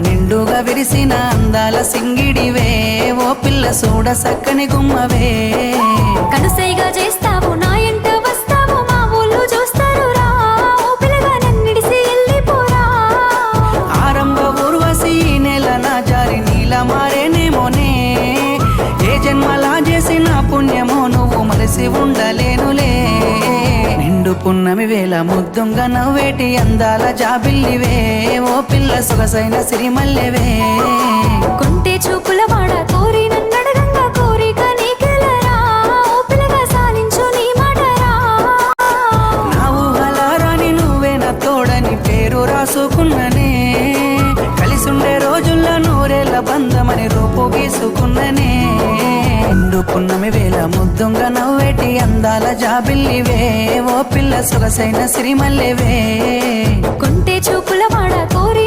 నిండుగా విరిసిన అందాల సింగిడివే ఓ పిల్ల సూడ సక్కని గుమ్మవే కనుసైగా చేస్తావు నా ఎంట వస్తావు మా ఊళ్ళు చూస్తారు రా ఓ పిల్లగా నన్నిడిసి వెళ్ళిపోరా ఆరంభ ఊర్వశి నెల నా జారి నీల మారేనేమోనే ఏ జన్మలా చేసిన పుణ్యమో నువ్వు మలిసి ఉండలేనులే నిండు పున్నమి వేళ ముద్దుంగా నవ్వేటి అందాల జాబిల్లివే ఓ పిల్ల సొగసైన సిరిమల్లెవే కొంటే చూపుల వాడ కోరి నన్నడగంగా కోరిక నీకెలరా ఓ పిల్లగా సాలించు నీ మాటరా నా ఊహలారాని నువ్వే నా తోడని పేరు రాసుకున్ననే కలిసుండే రోజుల్లో నూరేళ్ల బంధమని రూపు గీసుకున్ననే నిండు పున్నమి వేళ ముద్దుంగా నవ్వేటి అందాల జాబిల్లివే ఓ పిల్ల సొగసైన సిరిమల్లెవే కొంటే చూపుల వాడ కోరి